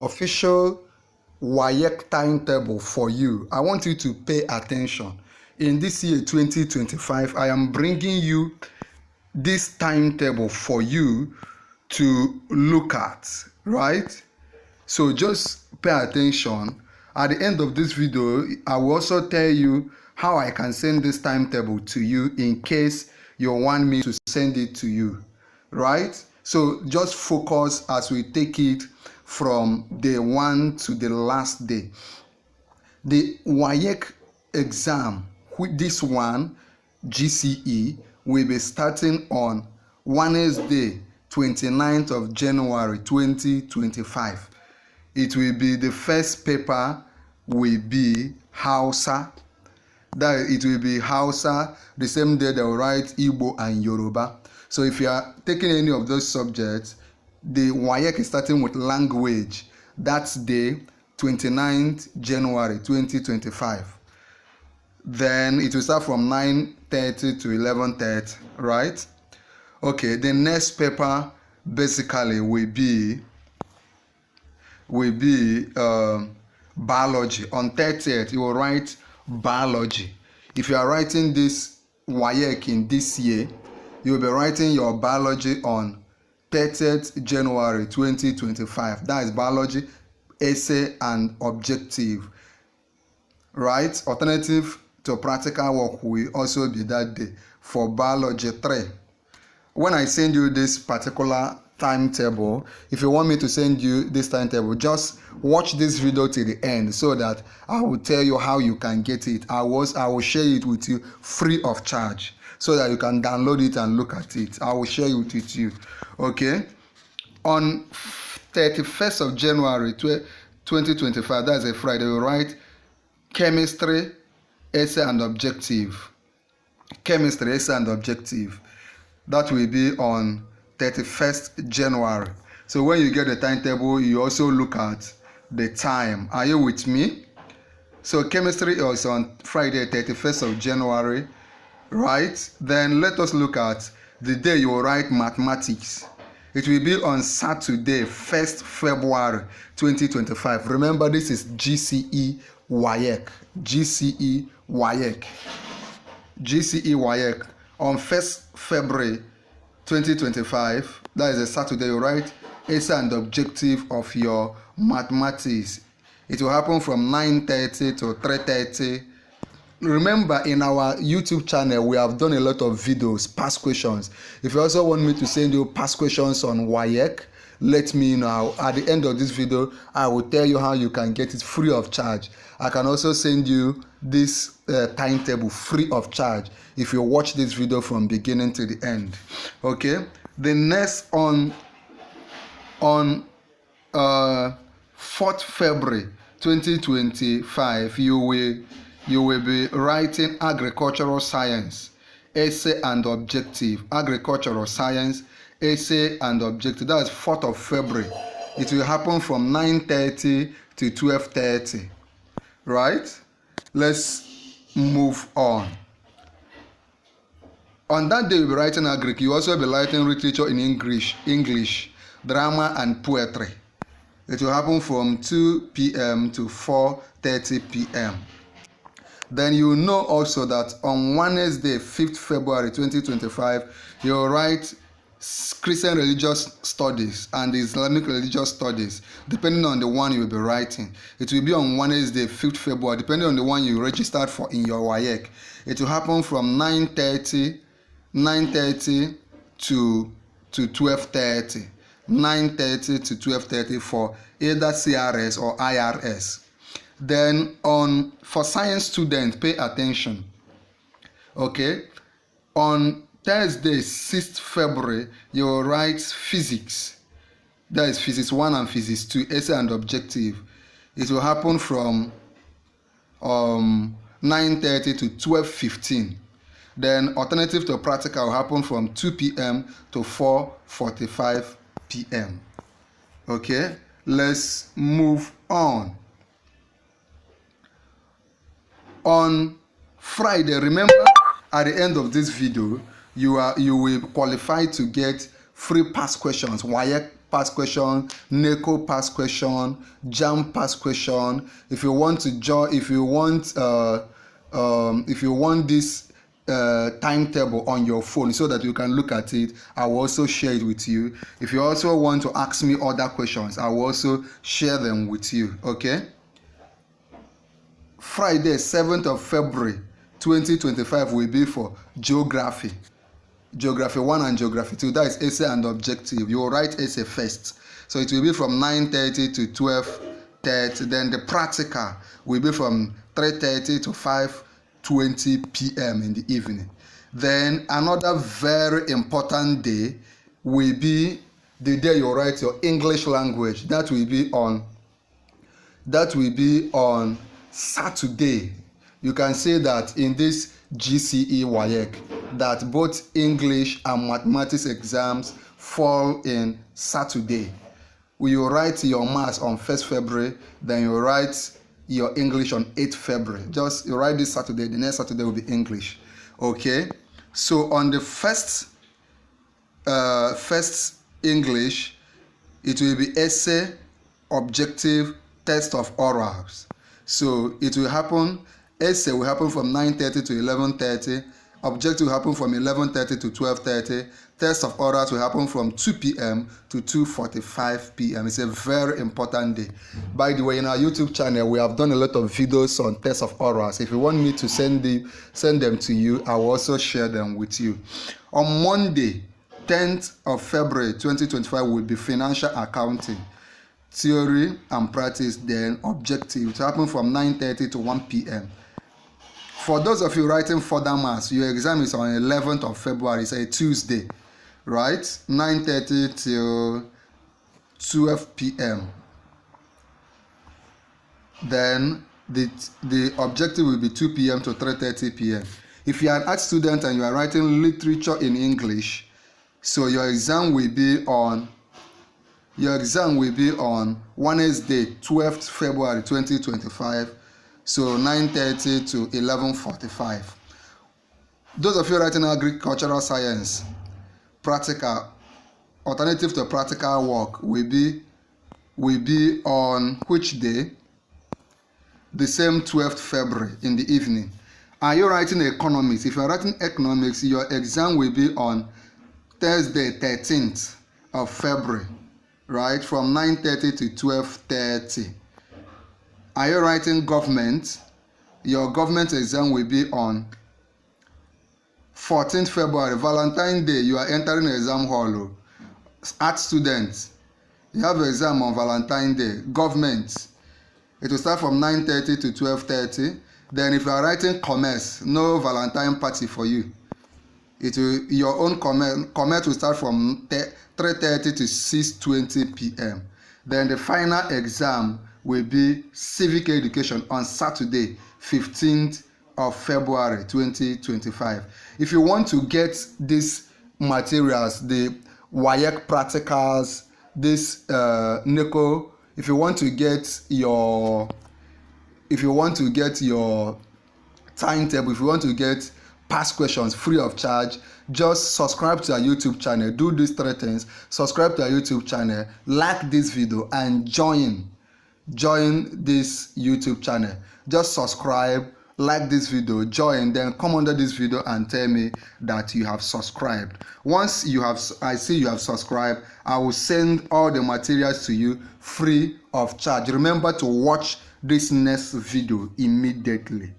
official WAEC timetable for you. I want you to pay attention. In this year 2025, I am bringing you this timetable for you to look at, right? So just pay attention. At the end of this video, I will also tell you how I can send this timetable to you in case you want me to send it to you, right? So just focus as we take it from day one to the last day. The WAEC exam, this one, GCE, will be starting on Wednesday, 29th of January 2025. It will be the first paper will be Hausa. That it will be Hausa. The same day they will write Igbo and Yoruba. So if you are taking any of those subjects, the WAEC is starting with language. That's day 29th January 2025. Then it will start from 9:30 to 11:30, right? Okay, the next paper basically will be biology. On 30th, you will write biology. If you are writing this WAEC in this year, you will be writing your biology on 30th January 2025. That is biology, essay, and objective, right? Alternative to practical work will also be that day for biology 3. When I send you this particular timetable, if you want me to send you this timetable, just watch this video till the end so that I will tell you how you can get it. I will share it with you free of charge so that you can download it and look at it. I will share it with you. Okay, on 31st of January 2025, that's a Friday, we write chemistry, essay and objective. Chemistry, essay and objective. That will be on 31st January. So when you get the timetable, you also look at the time. Are you with me? So chemistry is on Friday, 31st of January, right? Then let us look at the day you will write mathematics. It will be on Saturday, 1st February 2025. Remember, this is GCE WAEC. GCE WAEC. GCE WAEC. On 1st February 2025, that is a Saturday, you write essay and objective of your mathematics. It will happen from 9:30 to 3:30. Remember, in our YouTube channel, we have done a lot of videos, past questions. If you also want me to send you past questions on WAEC, let me know. At the end of this video, I will tell you how you can get it free of charge. I can also send you this timetable free of charge if you watch this video from beginning to the end. Okay, the next on 4th February 2025, you will be writing agricultural science, essay and objective. Agricultural science, essay and objective. That's 4th of February. It will happen from 9:30 to 12:30, right? Let's move on. On that day, you'll be writing Agric. You also be writing literature in English, drama and poetry. It will happen from 2 p.m. to 4:30 p.m. Then you know also that on Wednesday, 5th February 2025, you will write Christian religious studies and Islamic religious studies, depending on the one you will be writing. It will be on Wednesday, 5th February, depending on the one you registered for in your WAEC. It will happen from 9:30 to 12:30. 9:30 to 12:30 for either CRS or IRS. Then for science students, pay attention. Okay, on Thursday, 6th February, you will write physics. That is physics 1 and physics 2, essay and objective. It will happen from 9:30 to 12:15. Then alternative to practical will happen from 2 p.m. to 4:45 p.m. Okay, let's move on. On Friday, remember, at the end of this video, you will qualify to get free past questions, WAEC past question, NECO past question, JAM past question. If you want to join, if you want this timetable on your phone so that you can look at it, I will also share it with you. If you also want to ask me other questions, I will also share them with you. Okay. Friday, 7th of February 2025 will be for geography. Geography 1 and Geography 2, that is essay and objective. You will write essay first. So it will be from 9:30 to 12:30. Then the practical will be from 3:30 to 5:20 p.m. in the evening. Then another very important day will be the day you write your English language. That will be on Saturday. You can say that in this GCE WAEC that both English and mathematics exams fall in Saturday. You write your maths on 1st February, then you write your English on 8th February. Just you write this Saturday, the next Saturday will be English. Okay? So on the first English, it will be essay, objective, test of orals. So it will happen, essay will happen from 9:30 to 11:30, objective will happen from 11:30 to 12:30, test of orals will happen from 2 p.m. to 2:45 p.m. It's a very important day. By the way, in our YouTube channel, we have done a lot of videos on test of orals. If you want me to send them to you, I will also share them with you. On Monday, 10th of February 2025 will be financial accounting. Theory and practice, then objective. It will happen from 9:30 to 1 p.m. For those of you writing further maths, your exam is on 11th of February. It's a Tuesday, right? 9:30 till 12 p.m. Then the objective will be 2 p.m. to 3:30 p.m. If you are an art student and you are writing literature in English, so your exam will be on Wednesday, 12th February 2025, so 9:30 to 11:45. Those of you writing agricultural science, practical, alternative to practical work will be on which day? The same 12th February in the evening. Are you writing economics? If you are writing economics, your exam will be on Thursday, 13th of February. Right, from 9:30 to 12:30. Are you writing government? Your government exam will be on 14th February, Valentine's Day. You are entering the exam hall. Art students, you have an exam on Valentine's Day. Government, it will start from 9:30 to 12:30. Then if you are writing commerce, no Valentine party for you. Your own commerce will start from 3:30 to 6:20 p.m. Then the final exam will be civic education on Saturday, 15th of February 2025. If you want to get these materials, the WAEC practicals, this NECO, if you want to get your timetable, if you want to get past questions free of charge, just subscribe to our YouTube channel. Do these 3 things: subscribe to our YouTube channel, like this video, and join this YouTube channel. Just subscribe, like this video, join, then come under this video and tell me that you have subscribed. Once I see you have subscribed, I will send all the materials to you free of charge. Remember to watch this next video immediately.